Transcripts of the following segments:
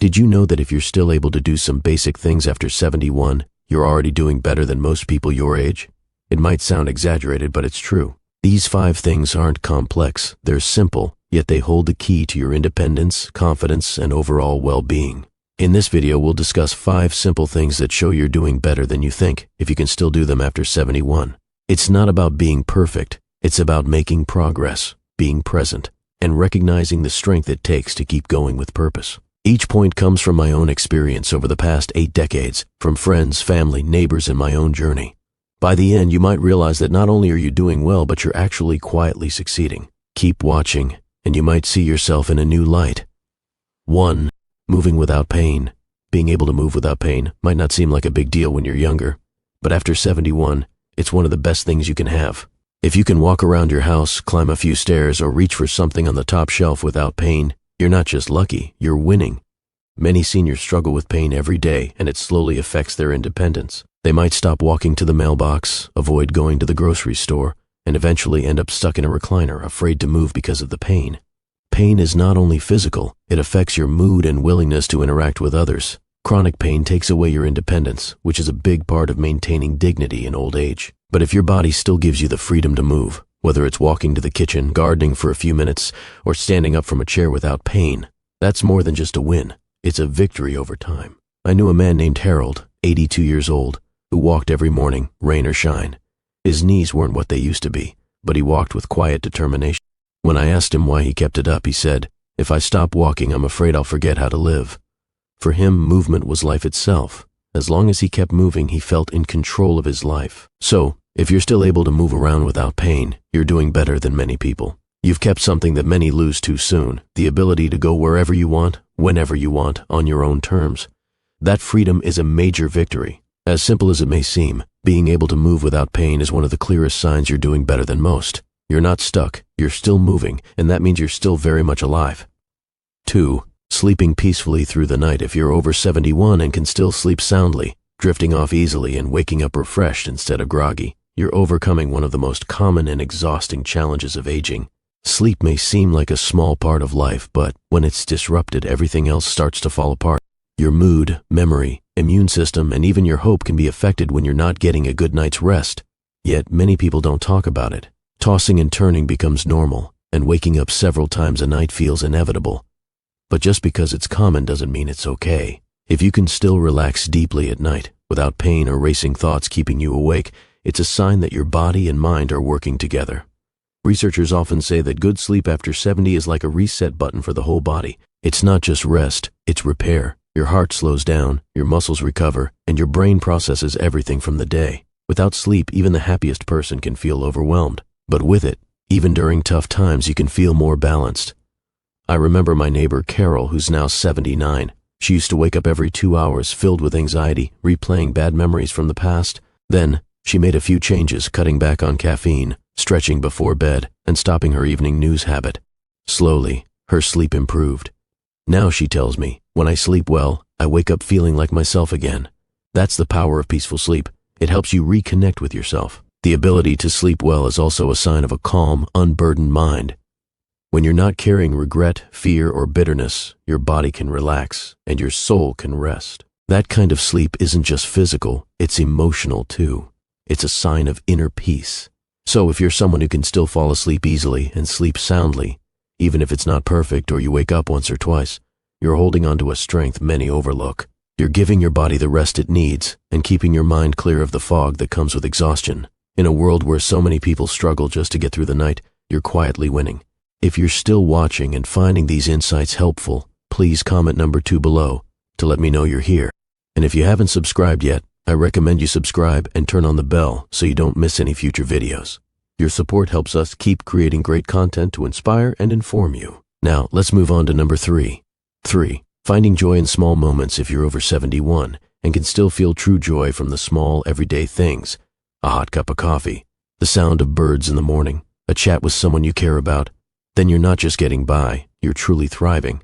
Did you know that if you're still able to do some basic things after 71, you're already doing better than most people your age? It might sound exaggerated, but it's true. These 5 things aren't complex, they're simple, yet they hold the key to your independence, confidence, and overall well-being. In this video, we'll discuss 5 simple things that show you're doing better than you think if you can still do them after 71. It's not about being perfect, it's about making progress, being present, and recognizing the strength it takes to keep going with purpose. Each point comes from my own experience over the past 8 decades, from friends, family, neighbors, and my own journey. By the end, you might realize that not only are you doing well, but you're actually quietly succeeding. Keep watching, and you might see yourself in a new light. 1. Moving without pain. Being able to move without pain might not seem like a big deal when you're younger, but after 71, it's one of the best things you can have. If you can walk around your house, climb a few stairs, or reach for something on the top shelf without pain, you're not just lucky, you're winning. Many seniors struggle with pain every day, and it slowly affects their independence. They might stop walking to the mailbox, avoid going to the grocery store, and eventually end up stuck in a recliner, afraid to move because of the pain. Pain is not only physical, it affects your mood and willingness to interact with others. Chronic pain takes away your independence, which is a big part of maintaining dignity in old age. But if your body still gives you the freedom to move, whether it's walking to the kitchen, gardening for a few minutes, or standing up from a chair without pain, that's more than just a win. It's a victory over time. I knew a man named Harold, 82 years old, who walked every morning, rain or shine. His knees weren't what they used to be, but he walked with quiet determination. When I asked him why he kept it up, he said, "If I stop walking, I'm afraid I'll forget how to live." For him, movement was life itself. As long as he kept moving, he felt in control of his life. So, if you're still able to move around without pain, you're doing better than many people. You've kept something that many lose too soon, the ability to go wherever you want, whenever you want, on your own terms. That freedom is a major victory. As simple as it may seem, being able to move without pain is one of the clearest signs you're doing better than most. You're not stuck, you're still moving, and that means you're still very much alive. 2. Sleeping peacefully through the night. If you're over 71 and can still sleep soundly, drifting off easily and waking up refreshed instead of groggy, you're overcoming one of the most common and exhausting challenges of aging. Sleep may seem like a small part of life, but when it's disrupted, everything else starts to fall apart. Your mood, memory, immune system, and even your hope can be affected when you're not getting a good night's rest. Yet many people don't talk about it. Tossing and turning becomes normal, and waking up several times a night feels inevitable. But just because it's common doesn't mean it's okay. If you can still relax deeply at night, without pain or racing thoughts keeping you awake, it's a sign that your body and mind are working together. Researchers often say that good sleep after 70 is like a reset button for the whole body. It's not just rest, it's repair. Your heart slows down, your muscles recover, and your brain processes everything from the day. Without sleep, even the happiest person can feel overwhelmed. But with it, even during tough times, you can feel more balanced. I remember my neighbor Carol, who's now 79. She used to wake up every 2 hours filled with anxiety, replaying bad memories from the past. Then, she made a few changes, cutting back on caffeine, stretching before bed, and stopping her evening news habit. Slowly, her sleep improved. Now, she tells me, when I sleep well, I wake up feeling like myself again. That's the power of peaceful sleep. It helps you reconnect with yourself. The ability to sleep well is also a sign of a calm, unburdened mind. When you're not carrying regret, fear, or bitterness, your body can relax and your soul can rest. That kind of sleep isn't just physical, it's emotional too. It's a sign of inner peace. So if you're someone who can still fall asleep easily and sleep soundly, even if it's not perfect or you wake up once or twice, you're holding on to a strength many overlook. You're giving your body the rest it needs and keeping your mind clear of the fog that comes with exhaustion. In a world where so many people struggle just to get through the night, you're quietly winning. If you're still watching and finding these insights helpful, please comment number 2 below to let me know you're here. And if you haven't subscribed yet, I recommend you subscribe and turn on the bell so you don't miss any future videos. Your support helps us keep creating great content to inspire and inform you. Now, let's move on to number 3. 3. Finding joy in small moments. If you're over 71 and can still feel true joy from the small, everyday things. A hot cup of coffee, the sound of birds in the morning, a chat with someone you care about, then you're not just getting by, you're truly thriving.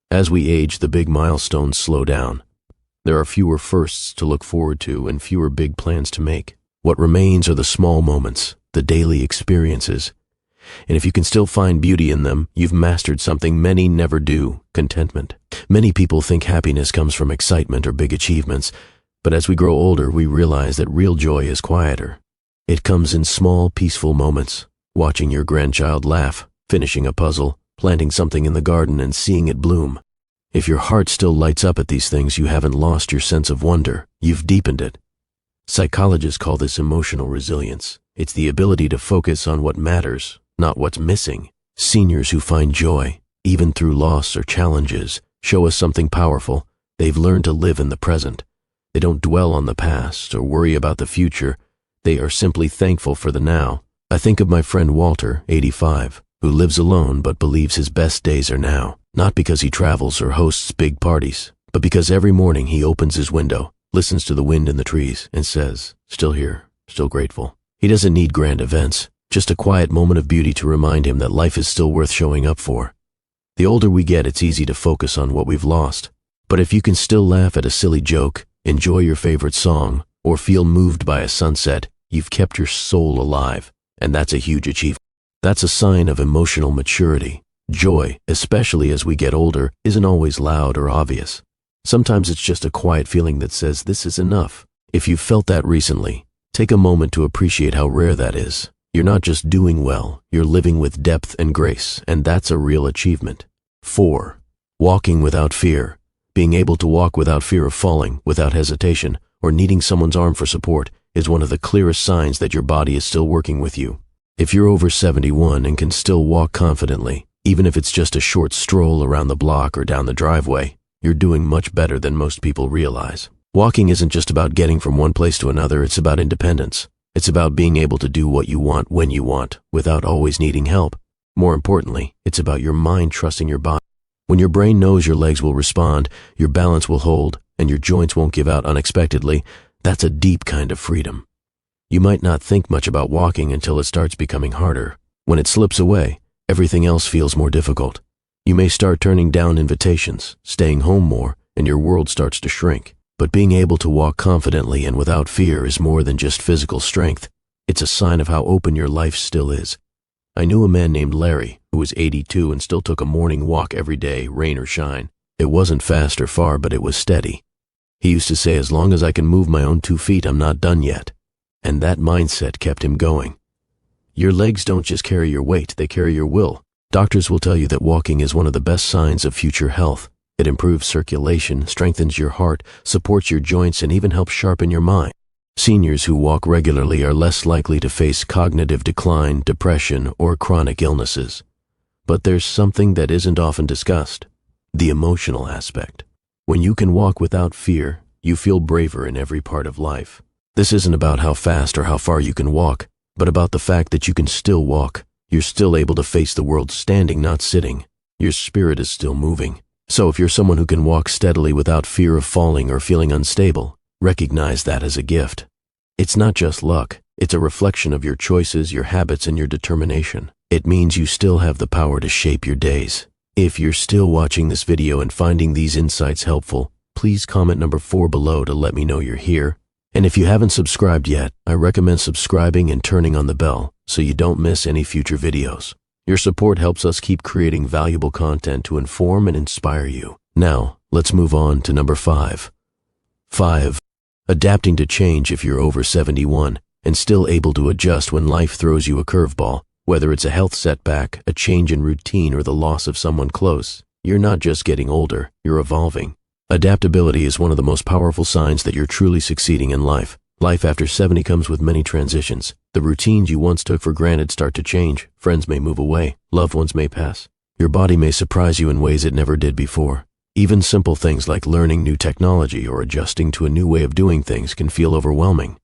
As we age, the big milestones slow down. There are fewer firsts to look forward to and fewer big plans to make. What remains are the small moments, the daily experiences. And if you can still find beauty in them, you've mastered something many never do: contentment. Many people think happiness comes from excitement or big achievements, but as we grow older, we realize that real joy is quieter. It comes in small, peaceful moments: watching your grandchild laugh, finishing a puzzle, planting something in the garden and seeing it bloom. If your heart still lights up at these things, you haven't lost your sense of wonder, you've deepened it. Psychologists call this emotional resilience. It's the ability to focus on what matters, not what's missing. Seniors who find joy, even through loss or challenges, show us something powerful. They've learned to live in the present. They don't dwell on the past or worry about the future. They are simply thankful for the now. I think of my friend Walter, 85, who lives alone but believes his best days are now, not because he travels or hosts big parties, but because every morning he opens his window, listens to the wind in the trees, and says, "Still here, still grateful." He doesn't need grand events, just a quiet moment of beauty to remind him that life is still worth showing up for. The older we get, it's easy to focus on what we've lost. But if you can still laugh at a silly joke, enjoy your favorite song, or feel moved by a sunset, you've kept your soul alive, and that's a huge achievement. That's a sign of emotional maturity. Joy, especially as we get older, isn't always loud or obvious. Sometimes it's just a quiet feeling that says, "This is enough." If you've felt that recently, take a moment to appreciate how rare that is. You're not just doing well, you're living with depth and grace, and that's a real achievement. 4. Walking without fear. Being able to walk without fear of falling, without hesitation, or needing someone's arm for support is one of the clearest signs that your body is still working with you. If you're over 71 and can still walk confidently, even if it's just a short stroll around the block or down the driveway, you're doing much better than most people realize. Walking isn't just about getting from one place to another, it's about independence. It's about being able to do what you want when you want, without always needing help. More importantly, it's about your mind trusting your body. When your brain knows your legs will respond, your balance will hold, and your joints won't give out unexpectedly, that's a deep kind of freedom. You might not think much about walking until it starts becoming harder. When it slips away, everything else feels more difficult. You may start turning down invitations, staying home more, and your world starts to shrink. But being able to walk confidently and without fear is more than just physical strength. It's a sign of how open your life still is. I knew a man named Larry who was 82 and still took a morning walk every day, rain or shine. It wasn't fast or far, but it was steady. He used to say, "As long as I can move my own 2 feet, I'm not done yet." And that mindset kept him going. Your legs don't just carry your weight, they carry your will. Doctors will tell you that walking is one of the best signs of future health. It improves circulation, strengthens your heart, supports your joints, and even helps sharpen your mind. Seniors who walk regularly are less likely to face cognitive decline, depression, or chronic illnesses. But there's something that isn't often discussed: the emotional aspect. When you can walk without fear, you feel braver in every part of life. This isn't about how fast or how far you can walk, but about the fact that you can still walk. You're still able to face the world standing, not sitting. Your spirit is still moving. So if you're someone who can walk steadily without fear of falling or feeling unstable, recognize that as a gift. It's not just luck, it's a reflection of your choices, your habits, and your determination. It means you still have the power to shape your days. If you're still watching this video and finding these insights helpful, please comment number 4 below to let me know you're here. And if you haven't subscribed yet, I recommend subscribing and turning on the bell so you don't miss any future videos. Your support helps us keep creating valuable content to inform and inspire you. Now, let's move on to number 5. 5. Adapting to change. If you're over 71 and still able to adjust when life throws you a curveball, whether it's a health setback, a change in routine, or the loss of someone close, you're not just getting older, you're evolving. Adaptability is one of the most powerful signs that you're truly succeeding in life. Life after 70 comes with many transitions. The routines you once took for granted start to change. Friends may move away. Loved ones may pass. Your body may surprise you in ways it never did before. Even simple things like learning new technology or adjusting to a new way of doing things can feel overwhelming.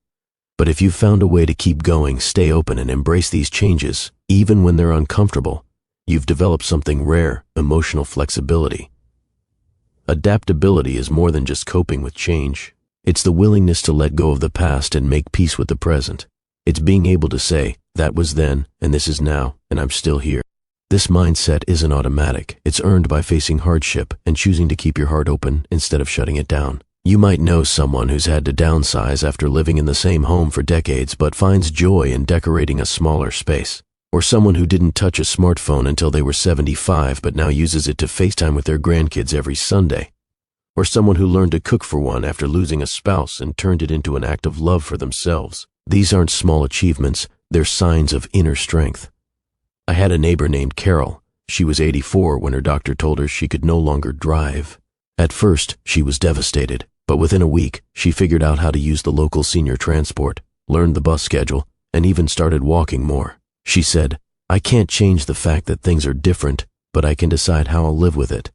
But if you've found a way to keep going, stay open, and embrace these changes, even when they're uncomfortable, you've developed something rare: emotional flexibility. Adaptability is more than just coping with change. It's the willingness to let go of the past and make peace with the present. It's being able to say, "That was then, and this is now, and I'm still here." This mindset isn't automatic. It's earned by facing hardship and choosing to keep your heart open instead of shutting it down. You might know someone who's had to downsize after living in the same home for decades but finds joy in decorating a smaller space. Or someone who didn't touch a smartphone until they were 75 but now uses it to FaceTime with their grandkids every Sunday. Or someone who learned to cook for one after losing a spouse and turned it into an act of love for themselves. These aren't small achievements, they're signs of inner strength. I had a neighbor named Carol. She was 84 when her doctor told her she could no longer drive. At first, she was devastated, but within a week, she figured out how to use the local senior transport, learned the bus schedule, and even started walking more. She said, "I can't change the fact that things are different, but I can decide how I'll live with it."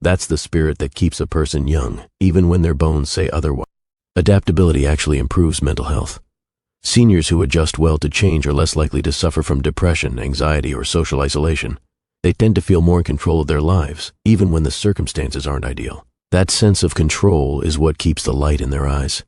That's the spirit that keeps a person young, even when their bones say otherwise. Adaptability actually improves mental health. Seniors who adjust well to change are less likely to suffer from depression, anxiety, or social isolation. They tend to feel more in control of their lives, even when the circumstances aren't ideal. That sense of control is what keeps the light in their eyes.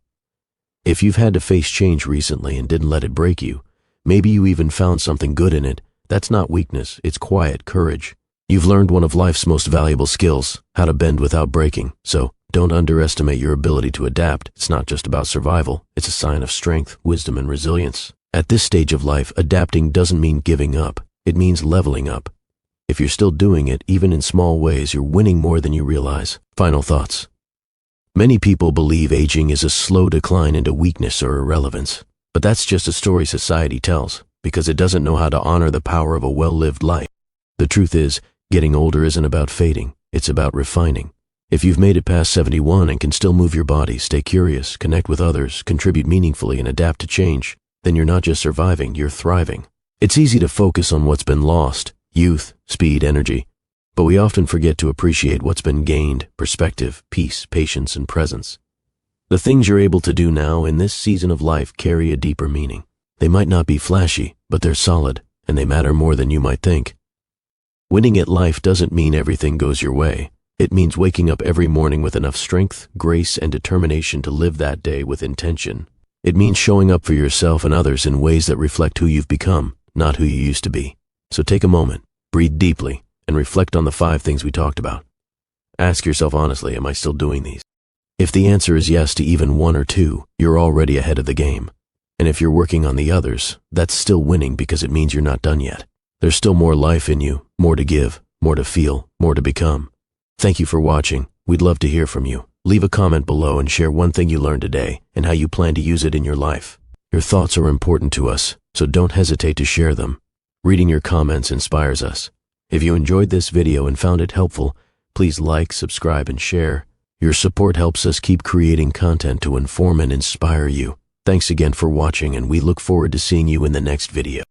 If you've had to face change recently and didn't let it break you, maybe you even found something good in it, that's not weakness, it's quiet courage. You've learned one of life's most valuable skills, how to bend without breaking. So don't underestimate your ability to adapt. It's not just about survival, it's a sign of strength, wisdom, and resilience. At this stage of life, adapting doesn't mean giving up, it means leveling up. If you're still doing it, even in small ways, you're winning more than you realize. Final thoughts. Many people believe aging is a slow decline into weakness or irrelevance. But that's just a story society tells, because it doesn't know how to honor the power of a well-lived life. The truth is, getting older isn't about fading, it's about refining. If you've made it past 71 and can still move your body, stay curious, connect with others, contribute meaningfully, and adapt to change, then you're not just surviving, you're thriving. It's easy to focus on what's been lost, youth, speed, energy, but we often forget to appreciate what's been gained, perspective, peace, patience, and presence. The things you're able to do now in this season of life carry a deeper meaning. They might not be flashy, but they're solid, and they matter more than you might think. Winning at life doesn't mean everything goes your way. It means waking up every morning with enough strength, grace, and determination to live that day with intention. It means showing up for yourself and others in ways that reflect who you've become, not who you used to be. So take a moment, breathe deeply, and reflect on the 5 things we talked about. Ask yourself honestly, am I still doing these? If the answer is yes to even 1 or 2, you're already ahead of the game. And if you're working on the others, that's still winning because it means you're not done yet. There's still more life in you, more to give, more to feel, more to become. Thank you for watching. We'd love to hear from you. Leave a comment below and share one thing you learned today and how you plan to use it in your life. Your thoughts are important to us, so don't hesitate to share them. Reading your comments inspires us. If you enjoyed this video and found it helpful, please like, subscribe, and share. Your support helps us keep creating content to inform and inspire you. Thanks again for watching, and we look forward to seeing you in the next video.